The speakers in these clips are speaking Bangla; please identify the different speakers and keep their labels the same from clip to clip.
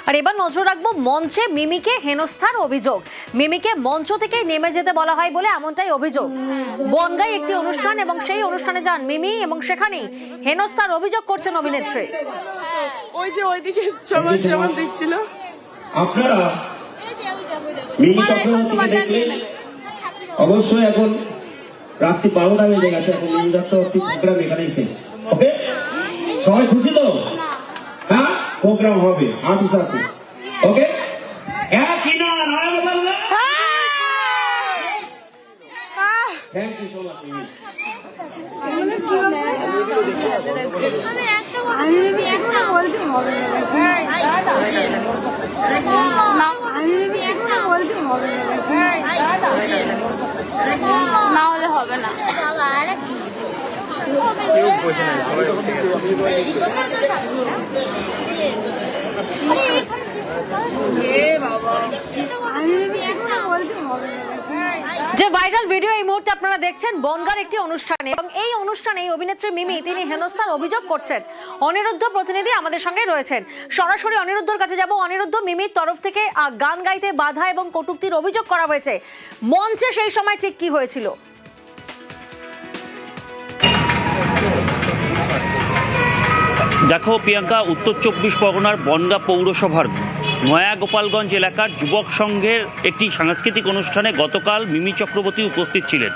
Speaker 1: আর এবার নজর রাখবো মঞ্চে মিমিকে হেনস্থার অভিযোগ। মিমিকে মঞ্চ থেকে নেমে যেতে বলা হয় বলে এমনটাই অভিযোগ। বনগাঁয় একটি অনুষ্ঠান এবং সেই অনুষ্ঠানে যান মিমি এবং সেখানেই হেনস্থার অভিযোগ করছেন অভিনেত্রী।
Speaker 2: ওই যে ওইদিকে সবাই যেমন দেখছিল,
Speaker 3: আপনারা মিমি চক্রবর্তীকে দেখলে অবশ্যই এখন রাত্রি 12টা বেজে গেছে, এখন মিমি চক্রবর্তী প্রোগ্রাম এখানেই শেষ। ওকে, সবাই খুশি তো? হ্যাঁ, প্রোগ্রাম হবে, আর্টিস্ট আছে। ওকে, একই না নয় বললে। থ্যাংক ইউ সো মাচ মিমি।
Speaker 4: বলছি হবে না হলে হবে না।
Speaker 1: যে ভাইরাল ভিডিও এই মুহূর্তে আপনারা দেখছেন বনগাঁর একটি অনুষ্ঠানে, এবং এই অনুষ্ঠানে অভিনেত্রী মিমি তিনি হেনস্থার অভিযোগ করছেন। অনিরুদ্ধ প্রতিনিধি আমাদের সঙ্গে রয়েছেন, সরাসরি অনিরুদ্ধর কাছে যাব। অনিরুদ্ধ, মিমির তরফ থেকে গান গাইতে বাধা এবং কটূক্তির অভিযোগ করা হয়েছে, মঞ্চে সেই সময় ঠিক কি হয়েছিল?
Speaker 5: দেখো প্রিয়াঙ্কা, উত্তর 24 পরগনার বনগাঁ পৌরসভার নয়া গোপালগঞ্জ এলাকার যুবক সংঘের একটি সাংস্কৃতিক অনুষ্ঠানে গতকাল মিমি চক্রবর্তী উপস্থিত ছিলেন।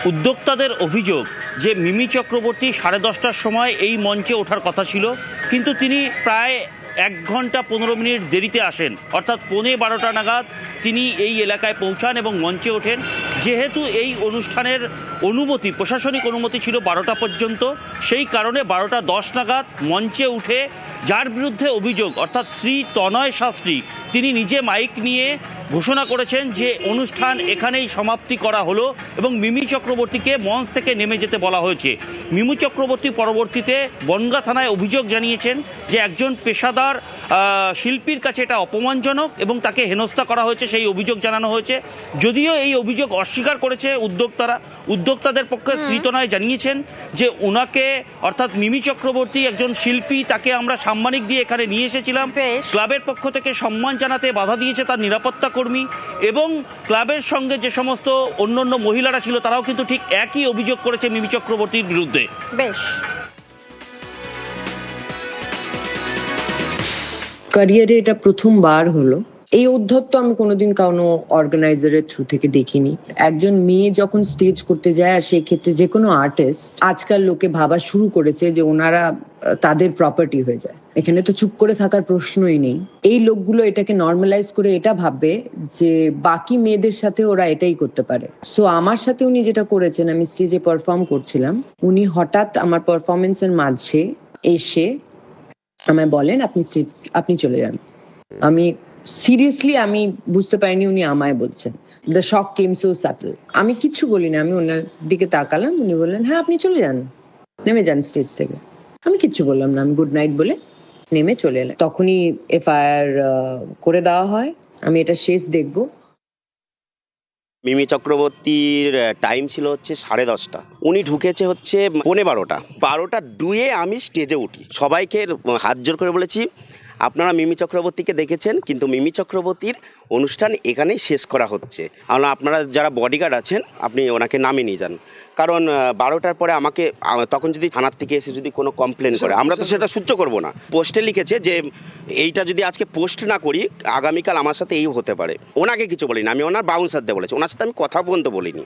Speaker 5: উদ্যোক্তাদের অভিযোগ যে মিমি চক্রবর্তী 10:30টার সময় এই মঞ্চে ওঠার কথা ছিল, কিন্তু তিনি প্রায় 1 ঘন্টা 15 মিনিট দেরিতে আসেন, অর্থাৎ 11:15 নাগাদ তিনি এই এলাকায় পৌঁছান এবং মঞ্চে ওঠেন। যেহেতু এই অনুষ্ঠানের অনুমতি, প্রশাসনিক অনুমতি ছিল 12টা পর্যন্ত, সেই কারণে 12:10 নাগাদ মঞ্চে উঠে যার বিরুদ্ধে অভিযোগ, অর্থাৎ শ্রী তনয় শাস্ত্রী, তিনি নিজে মাইক নিয়ে ঘোষণা করেছেন যে অনুষ্ঠান এখানেই সমাপ্তি করা হলো এবং মিমি চক্রবর্তীকে মঞ্চ থেকে নেমে যেতে বলা হয়েছে। মিমি চক্রবর্তী পরবর্তীতে বনগাঁ থানায় অভিযোগ জানিয়েছেন যে একজন পেশাদার শিল্পীর কাছে এটা অপমানজনক এবং তাকে হেনস্থা করা হয়েছে, সেই অভিযোগ জানানো হয়েছে। যদিও এই অভিযোগ অস্বীকার করেছে উদ্যোক্তাদের পক্ষে শ্রীতনয় জানিয়েছেন যে ওনাকে, অর্থাৎ মিমি চক্রবর্তী একজন শিল্পী, তাকে আমরা সাম্মানিক দিয়ে এখানে নিয়ে এসেছিলাম। ক্লাবের পক্ষ থেকে সম্মান জানাতে বাধা দিয়েছে তার নিরাপত্তা কর্মী, এবং ক্লাবের সঙ্গে যে সমস্ত অন্যান্য মহিলারা ছিল তারাও কিন্তু ঠিক একই অভিযোগ করেছে মিমি চক্রবর্তীর বিরুদ্ধে।
Speaker 1: বেশ,
Speaker 6: ক্যারিয়ারে এটা প্রথমবার হলো। এই উদ্ধত্ত আমি কোনোদিন কোনো অর্গানাইজারের থ্রু থেকে দেখিনি। একজন মেয়ে যখন স্টেজ করতে যায়, আর সেই ক্ষেত্রে যে কোনো আর্টিস্ট, আজকাল লোকে ভাবা শুরু করেছে যে ওনারা তাদের প্রপার্টি হয়ে যায়। এখানে তো চুপ করে থাকার প্রশ্নই নেই। এই লোকগুলো এটাকে নর্মালাইজ করে এটা ভাববে যে বাকি মেয়েদের সাথে ওরা এটাই করতে পারে। সো আমার সাথে উনি যেটা করেছেন, আমি স্টেজে পারফর্ম করছিলাম, উনি হঠাৎ আমার পারফরমেন্সের মাঝে এসে আমায় বলেন আপনি চলে যান। আমি সিরিয়াসলি আমি বুঝতে পারিনি উনি আমায় বলছেন। The shock came so subtle. আমি কিচ্ছু বলি না, আমি ওনার দিকে তাকালাম, উনি বললেন হ্যাঁ আপনি চলে যান, নেমে যান স্টেজ থেকে। আমি কিচ্ছু বললাম না, আমি গুড নাইট বলে নেমে চলে এলাম। তখনই এফআইআর করে দেওয়া হয়। আমি এটা শেষ দেখবো।
Speaker 7: মিমি চক্রবর্তীর টাইম ছিল হচ্ছে 10:30, উনি ঢুকেছে হচ্ছে 12:15। 12:02 আমি স্টেজে উঠি, সবাইকে হাত জোর করে বলেছি আপনারা মিমি চক্রবর্তীকে দেখেছেন, কিন্তু মিমি চক্রবর্তীর অনুষ্ঠান এখানেই শেষ করা হচ্ছে। আপনারা যারা বডিগার্ড আছেন আপনি ওনাকে নামিয়ে নিয়ে যান, কারণ 12টার পরে আমাকে তখন যদি থানার থেকে এসে যদি কোনো কমপ্লেন করে আমরা তো সেটা সহ্য করব না। পোস্টে লিখেছে যে এইটা যদি আজকে পোস্ট না করি আগামীকাল আমার সাথে এই হতে পারে। ওনাকে কিছু বলিনি, আমি ওনার বাউন্সারদের বলেছি, ওনার সাথে আমি কথা পর্যন্ত বলিনি।